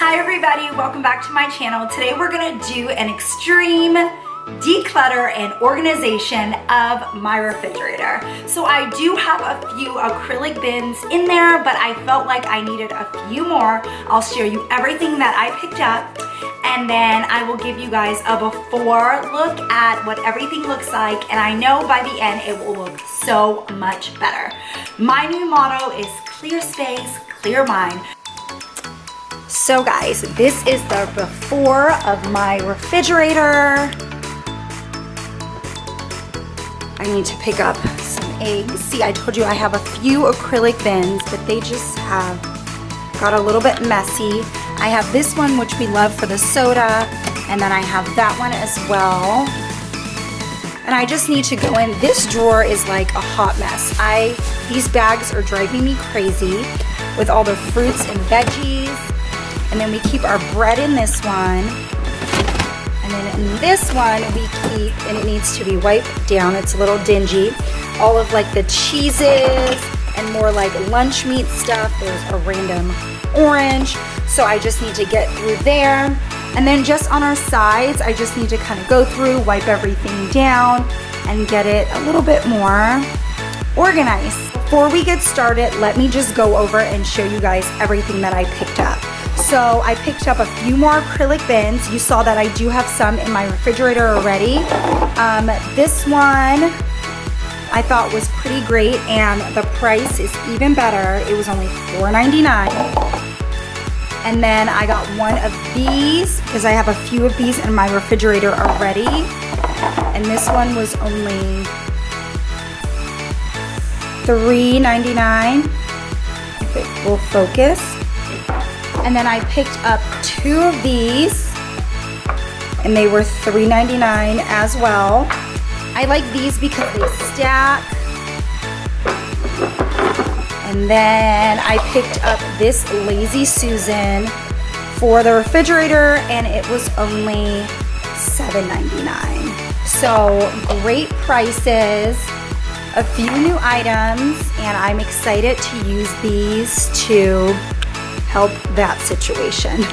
Hi everybody, welcome back to my channel. Today we're gonna do an extreme declutter and organization of my refrigerator. So I do have a few acrylic bins in there, but I felt like I needed a few more. I'll show you everything that I picked up, and then I will give you guys a before look at what everything looks like, and I know by the end it will look so much better. My new motto is clear space, clear mind. So guys, this is the before of my refrigerator. I need to pick up some eggs. See, I told you I have a few acrylic bins, but they just have got a little bit messy. I have this one, which we love for the soda, and then I have that one as well. And I just need to go in. This drawer is like a hot mess. These bags are driving me crazy with all the fruits and veggies. And then we keep our bread in this one. And then in this one we keep, and it needs to be wiped down, it's a little dingy, all of like the cheeses and more like lunch meat stuff. There's a random orange. So I just need to get through there. And then just on our sides, I just need to kind of go through, wipe everything down, and get it a little bit more organized. Before we get started, let me just go over and show you guys everything that I picked up. So I picked up a few more acrylic bins. You saw that I do have some in my refrigerator already. This one I thought was pretty great, and the price is even better. It was only $4.99. And then I got one of these because I have a few of these in my refrigerator already. And this one was only $3.99, if it will focus. And then I picked up two of these, and they were $3.99 as well. I like these because they stack. And then I picked up this Lazy Susan for the refrigerator, and it was only $7.99. So great prices, a few new items, and I'm excited to use these to help that situation.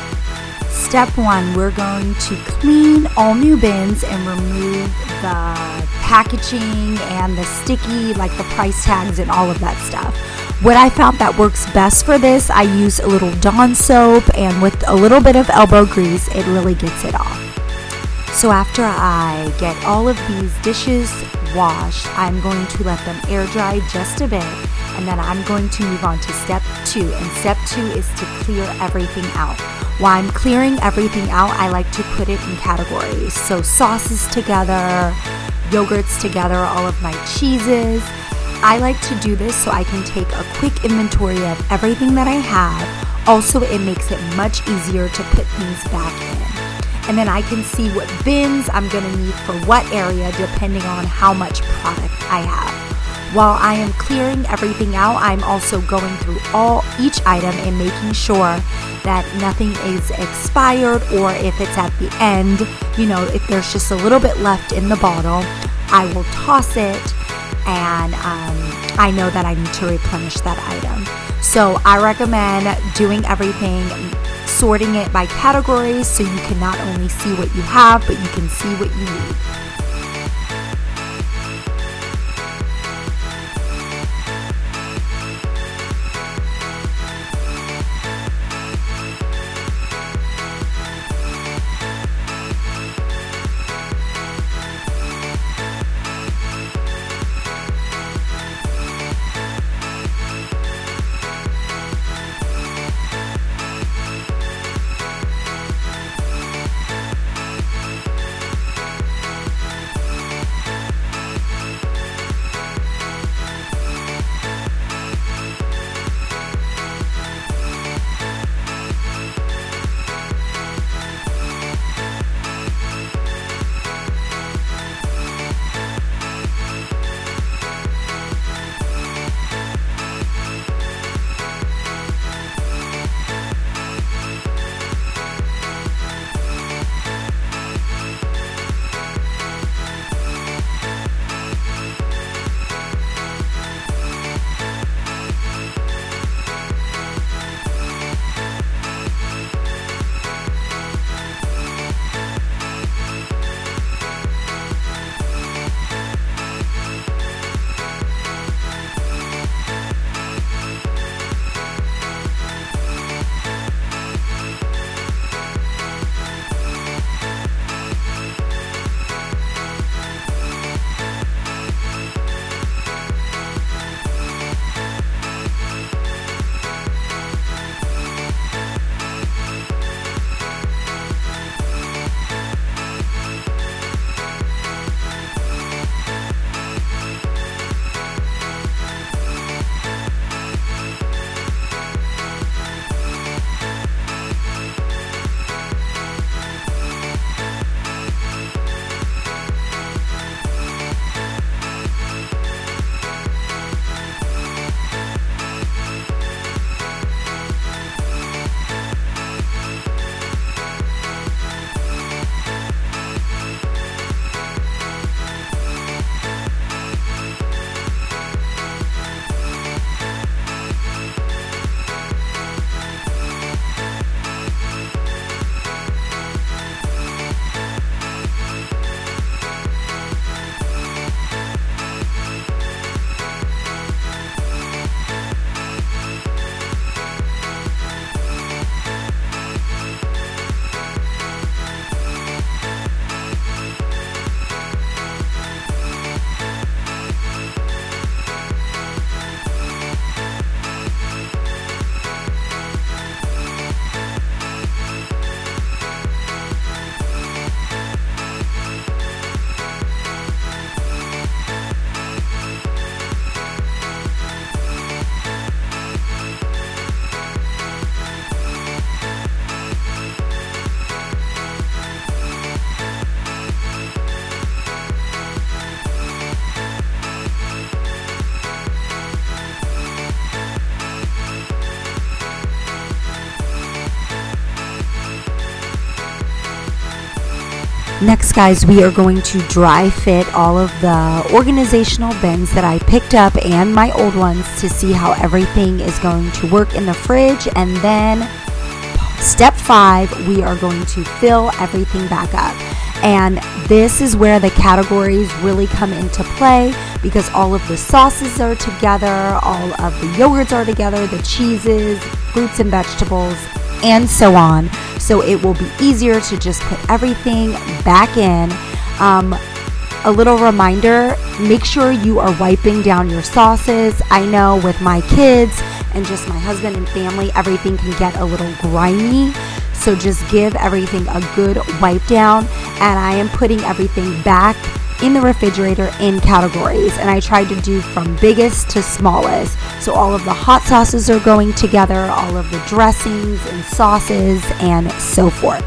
Step one, we're going to clean all new bins and remove the packaging and the sticky, like the price tags and all of that stuff. What I found that works best for this, I use a little Dawn soap, and with a little bit of elbow grease, it really gets it off. So after I get all of these dishes washed, I'm going to let them air dry just a bit, and then I'm going to move on to step two. And step two is to clear everything out. While I'm clearing everything out, I like to put it in categories. So sauces together, yogurts together, all of my cheeses. I like to do this so I can take a quick inventory of everything that I have. Also, it makes it much easier to put things back in. And then I can see what bins I'm gonna need for what area depending on how much product I have. While I am clearing everything out, I'm also going through each item and making sure that nothing is expired, or if it's at the end, you know, if there's just a little bit left in the bottle, I will toss it, and I know that I need to replenish that item. So I recommend doing everything, sorting it by categories, so you can not only see what you have, but you can see what you need. Next, guys, we are going to dry fit all of the organizational bins that I picked up and my old ones to see how everything is going to work in the fridge. And then step 5, we are going to fill everything back up. And this is where the categories really come into play, because all of the sauces are together, all of the yogurts are together, the cheeses, fruits and vegetables, and so on. So it will be easier to just put everything back in. A little reminder, make sure you are wiping down your sauces. I know with my kids and just my husband and family, everything can get a little grimy. So just give everything a good wipe down. And I am putting everything back in the refrigerator in categories, and I tried to do from biggest to smallest. So all of the hot sauces are going together, all of the dressings and sauces and so forth.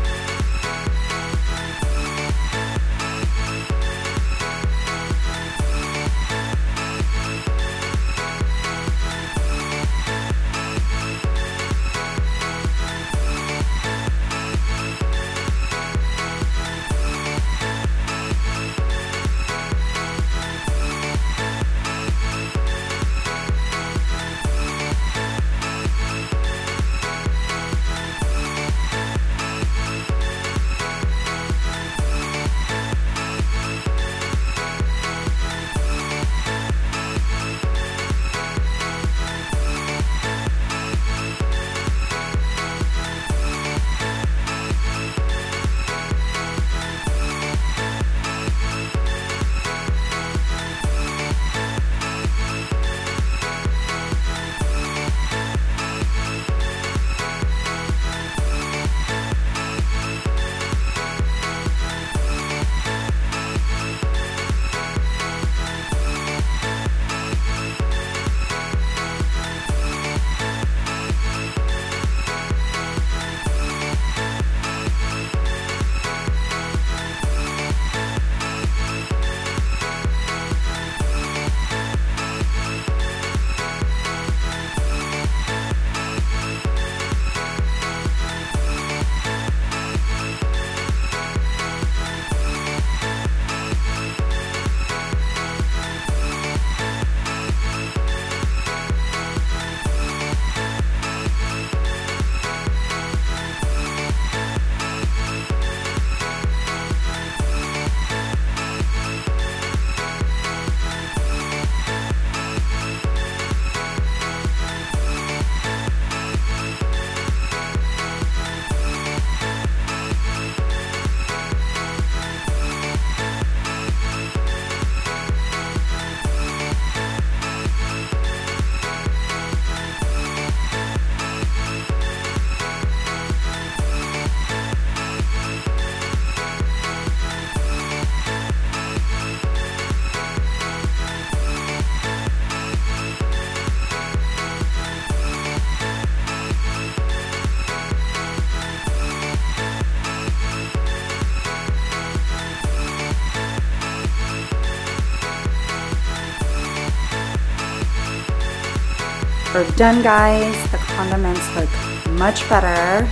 We're done, guys. The condiments look much better.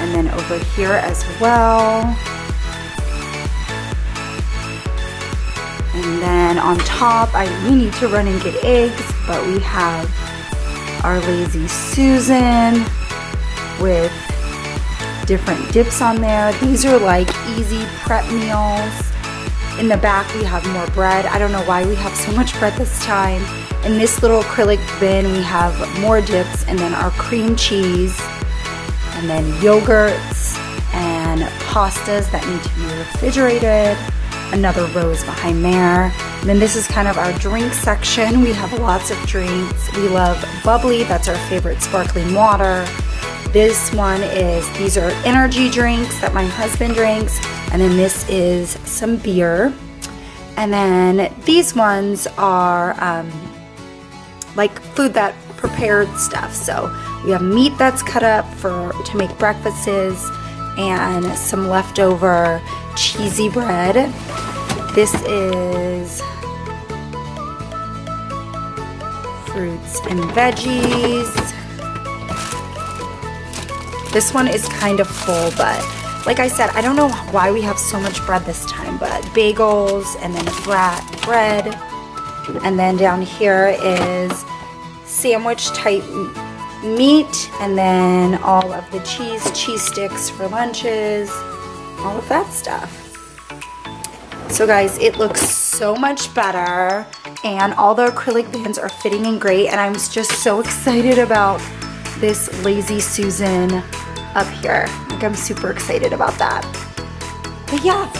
And then over here as well. And then on top, we need to run and get eggs, but we have our Lazy Susan with different dips on there. These are like easy prep meals. In the back, we have more bread. I don't know why we have so much bread this time. In this little acrylic bin, we have more dips, and then our cream cheese, and then yogurts and pastas that need to be refrigerated. Another row is behind there. And then this is kind of our drink section. We have lots of drinks. We love bubbly. That's our favorite sparkling water. This one is, these are energy drinks that my husband drinks. And then this is some beer. And then these ones are like food that prepared stuff. So we have meat that's cut up to make breakfasts, and some leftover cheesy bread. This is fruits and veggies. This one is kind of full, but like I said, I don't know why we have so much bread this time, but bagels and then flat bread. And then down here is sandwich type meat, and then all of the cheese sticks for lunches, all of that stuff. So guys, it looks so much better, and all the acrylic bands are fitting in great, and I'm just so excited about this Lazy Susan up here. Like, I'm super excited about that. But yeah,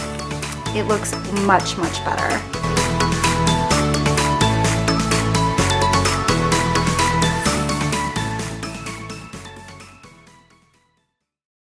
it looks much, much better.